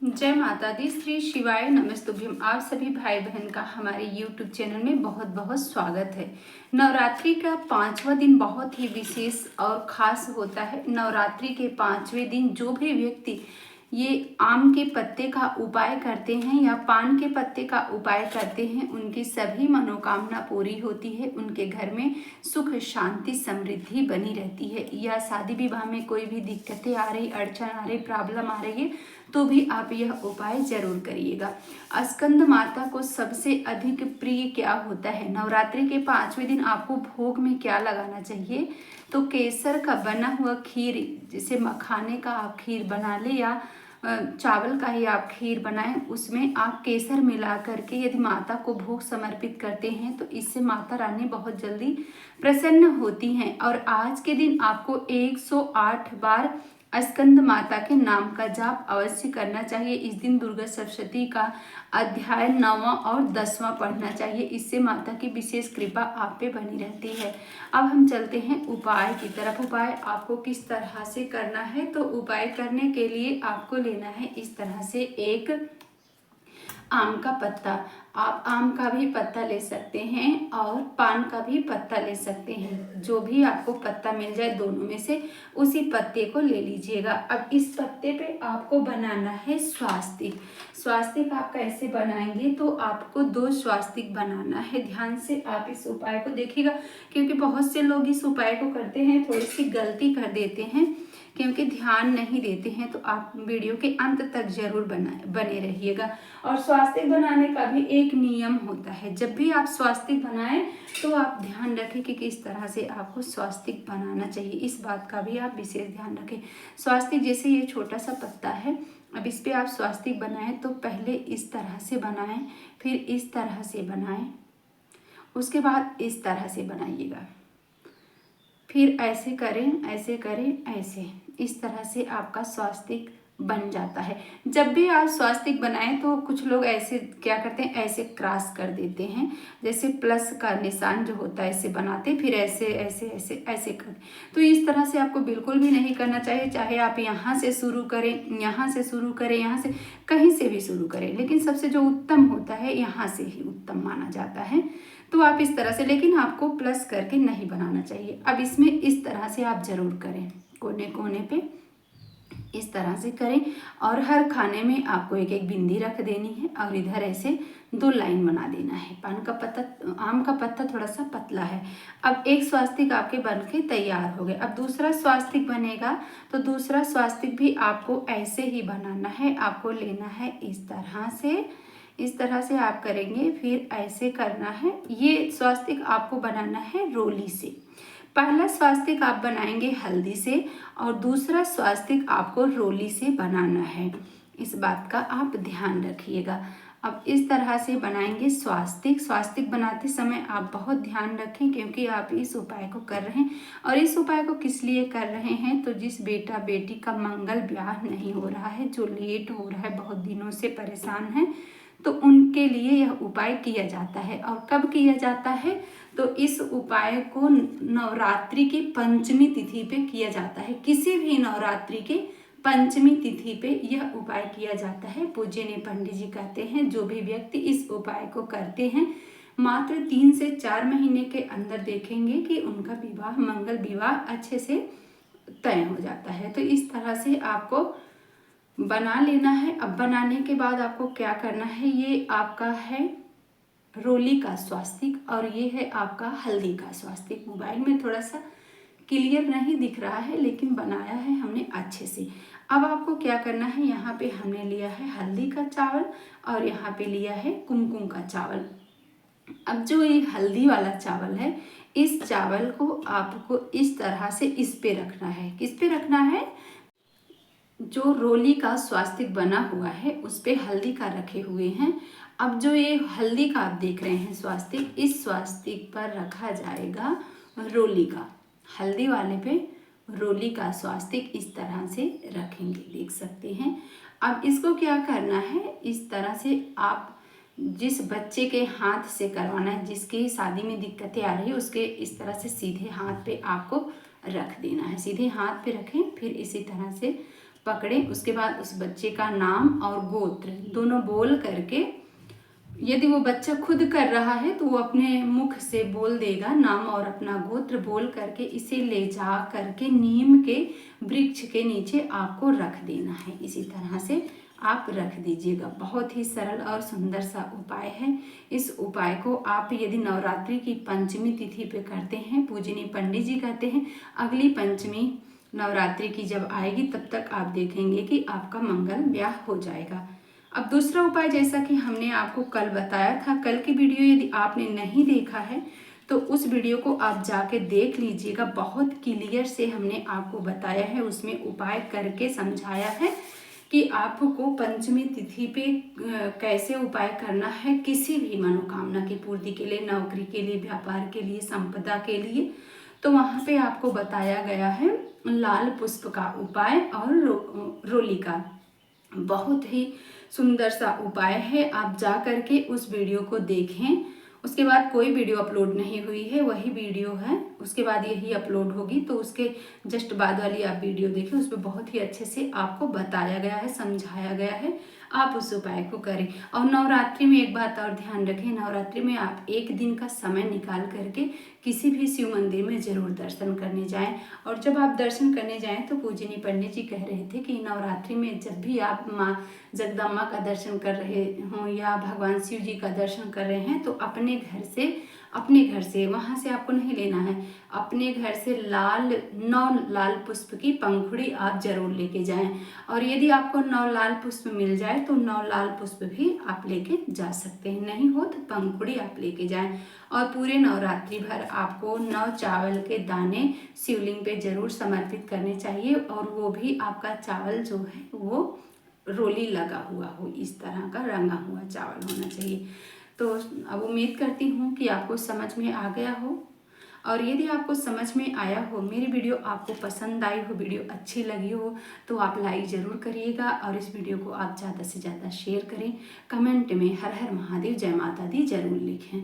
जय माता दी। श्री शिवाय नमस्तुभ्यम। आप सभी भाई बहन का हमारे YouTube चैनल में बहुत बहुत स्वागत है। नवरात्रि का 5वां दिन बहुत ही विशेष और खास होता है। नवरात्रि के 5वें दिन जो भी व्यक्ति ये आम के पत्ते का उपाय करते हैं या पान के पत्ते का उपाय करते हैं, उनकी सभी मनोकामना पूरी होती है। उनके घर में सुख शांति समृद्धि बनी रहती है। या शादी विवाह में कोई भी दिक्कतें आ रही, अड़चन आ रही, प्रॉब्लम आ रही है, तो भी आप यह उपाय जरूर करिएगा। स्कंद माता को सबसे अधिक प्रिय क्या होता है? नवरात्रि के 5वें दिन आपको भोग में क्या लगाना चाहिए? तो केसर का बना हुआ खीर, जैसे मखाने का आप खीर बना ले या चावल का ही आप खीर बनाएं, उसमें आप केसर मिला करके यदि माता को भोग समर्पित करते हैं तो इससे माता रानी बहुत जल्दी प्रसन्न होती हैं। और आज के दिन आपको 108 बार स्कंद माता के नाम का जाप अवश्य करना चाहिए। इस दिन दुर्गा सप्तशती का अध्याय 9वां और 10वां पढ़ना चाहिए। इससे माता की विशेष कृपा आप पे बनी रहती है। अब हम चलते हैं उपाय की तरफ। उपाय आपको किस तरह से करना है? तो उपाय करने के लिए आपको लेना है इस तरह से एक आम का पत्ता। आप आम का भी पत्ता ले सकते हैं और पान का भी पत्ता ले सकते हैं। जो भी आपको पत्ता मिल जाए दोनों में से उसी पत्ते को ले लीजिएगा। अब इस पत्ते पे आपको बनाना है स्वास्तिक। स्वास्तिक आप कैसे बनाएंगे? तो आपको 2 स्वास्तिक बनाना है। ध्यान से आप इस उपाय को देखिएगा, क्योंकि बहुत से लोग इस उपाय को करते हैं, थोड़ी सी गलती कर देते हैं क्योंकि ध्यान नहीं देते हैं। तो आप वीडियो के अंत तक जरूर बने रहिएगा। और स्वास्तिक बनाने का भी एक नियम होता है। जब भी आप स्वास्तिक बनाएं तो आप ध्यान रखें कि किस तरह से आपको स्वास्तिक बनाना चाहिए। इस बात का भी आप विशेष ध्यान रखें। स्वास्तिक जैसे ये छोटा सा पत्ता है, अब इस पे आप स्वास्तिक बनाएं तो पहले इस तरह से बनाएं, फिर इस तरह से बनाएं, उसके बाद इस तरह से बनाइएगा, फिर ऐसे करें, ऐसे करें, ऐसे। इस तरह से आपका स्वास्तिक बन जाता है। जब भी आप स्वास्तिक बनाएं तो कुछ लोग ऐसे क्या करते हैं, ऐसे क्रॉस कर देते हैं, जैसे प्लस का निशान जो होता है ऐसे बनाते, फिर ऐसे ऐसे ऐसे ऐसे कर। तो इस तरह से आपको बिल्कुल भी नहीं करना चाहिए। चाहे आप यहाँ से शुरू करें, यहाँ से शुरू करें, यहाँ से कहीं से भी शुरू करें, लेकिन सबसे जो उत्तम होता है यहाँ से ही उत्तम माना जाता है। तो आप इस तरह से, लेकिन आपको प्लस करके नहीं बनाना चाहिए। अब इसमें इस तरह से आप जरूर करें, कोने कोने पे इस तरह से करें। और हर खाने में आपको एक एक बिंदी रख देनी है और इधर ऐसे 2 लाइन बना देना है। पान का पत्ता, आम का पत्ता थोड़ा सा पतला है। अब एक स्वास्तिक आपके बन के तैयार हो गए। अब दूसरा स्वास्तिक बनेगा, तो दूसरा स्वास्तिक भी आपको ऐसे ही बनाना है। आपको लेना है इस तरह से, इस तरह से आप करेंगे, फिर ऐसे करना है। ये स्वास्तिक आपको बनाना है रोली से। पहला स्वास्तिक आप बनाएंगे हल्दी से और दूसरा स्वास्तिक आपको रोली से बनाना है। इस बात का आप ध्यान रखिएगा। अब इस तरह से बनाएंगे स्वास्तिक। स्वास्तिक बनाते समय आप बहुत ध्यान रखें, क्योंकि आप इस उपाय को कर रहे हैं। और इस उपाय को किस लिए कर रहे हैं? तो जिस बेटा बेटी का मंगल ब्याह नहीं हो रहा है, जो लेट हो रहा है, बहुत दिनों से परेशान है, तो उनके लिए यह उपाय किया जाता है। और कब किया जाता है? तो इस उपाय को नवरात्रि की पंचमी तिथि पे किया जाता है। किसी भी नवरात्रि के पंचमी तिथि पे यह उपाय किया जाता है। पूज्यनीय पंडित जी कहते हैं, जो भी व्यक्ति इस उपाय को करते हैं मात्र 3 से 4 महीने के अंदर देखेंगे कि उनका विवाह, मंगल विवाह अच्छे से तय हो जाता है। तो इस तरह से आपको बना लेना है। अब बनाने के बाद आपको क्या करना है? ये आपका है रोली का स्वास्तिक और ये है आपका हल्दी का स्वास्तिक। मोबाइल में थोड़ा सा क्लियर नहीं दिख रहा है, लेकिन बनाया है हमने अच्छे से। अब आपको क्या करना है? यहाँ पे हमने लिया है हल्दी का चावल और यहाँ पे लिया है कुमकुम का चावल। अब जो ये हल्दी वाला चावल है, इस चावल को आपको इस तरह से इस पे रखना है। किस पे रखना है? जो रोली का स्वास्तिक बना हुआ है उस पे हल्दी का रखे हुए हैं। अब जो ये हल्दी का आप देख रहे हैं स्वास्तिक, इस स्वास्तिक पर रखा जाएगा रोली का। हल्दी वाले पे रोली का स्वास्तिक इस तरह से रखेंगे, देख सकते हैं। अब इसको क्या करना है? इस तरह से आप जिस बच्चे के हाथ से करवाना है, जिसकी शादी में दिक्कतें आ रही है, उसके इस तरह से सीधे हाथ पे आपको रख देना है। सीधे हाथ पे रखें, फिर इसी तरह से पकड़ें। उसके बाद उस बच्चे का नाम और गोत्र दोनों बोल करके, यदि वो बच्चा खुद कर रहा है तो वो अपने मुख से बोल देगा नाम और अपना गोत्र बोल करके, इसे ले जा करके नीम के वृक्ष के नीचे आपको रख देना है। इसी तरह से आप रख दीजिएगा। बहुत ही सरल और सुंदर सा उपाय है। इस उपाय को आप यदि नवरात्रि की पंचमी तिथि पे करते हैं, पूजनीय पंडित जी कहते हैं अगली पंचमी नवरात्रि की जब आएगी तब तक आप देखेंगे कि आपका मंगल ब्याह हो जाएगा। अब दूसरा उपाय, जैसा कि हमने आपको कल बताया था, कल की वीडियो यदि आपने नहीं देखा है तो उस वीडियो को आप जाके देख लीजिएगा। बहुत क्लियर से हमने आपको बताया है, उसमें उपाय करके समझाया है कि आपको पंचमी तिथि पे कैसे उपाय करना है किसी भी मनोकामना की पूर्ति के लिए, नौकरी के लिए, व्यापार के लिए, संपदा के लिए। तो वहाँ पे आपको बताया गया है लाल पुष्प का उपाय और रोली का। बहुत ही सुंदर सा उपाय है, आप जा करके उस वीडियो को देखें। उसके बाद कोई वीडियो अपलोड नहीं हुई है, वही वीडियो है, उसके बाद यही अपलोड होगी, तो उसके जस्ट बाद वाली आप वीडियो देखिए। उसमें बहुत ही अच्छे से आपको बताया गया है, समझाया गया है, आप उस उपाय को करें। और नवरात्रि में एक बात और ध्यान रखें, नवरात्रि में आप एक दिन का समय निकाल करके किसी भी शिव मंदिर में जरूर दर्शन करने जाएं। और जब आप दर्शन करने जाएं तो पूजनीय पंडित जी कह रहे थे कि नवरात्रि में जब भी आप माँ जगदम्बा का दर्शन कर रहे हों या भगवान शिव जी का दर्शन कर रहे हैं तो अपने घर से वहाँ से आपको नहीं लेना है, अपने घर से 9 लाल पुष्प की पंखुड़ी आप जरूर लेके जाएं। और यदि आपको 9 लाल पुष्प मिल जाए तो 9 लाल पुष्प भी आप लेके जा सकते हैं, नहीं हो तो पंखुड़ी आप लेके जाएं। और पूरे नवरात्रि भर आपको 9 चावल के दाने शिवलिंग पे जरूर समर्पित करने चाहिए, और वो भी आपका चावल जो है वो रोली लगा हुआ हो, इस तरह का रंगा हुआ चावल होना चाहिए। तो अब उम्मीद करती हूँ कि आपको समझ में आ गया हो, और यदि आपको समझ में आया हो, मेरी वीडियो आपको पसंद आई हो, वीडियो अच्छी लगी हो, तो आप लाइक ज़रूर करिएगा और इस वीडियो को आप ज़्यादा से ज़्यादा शेयर करें। कमेंट में हर हर महादेव, जय माता दी ज़रूर लिखें।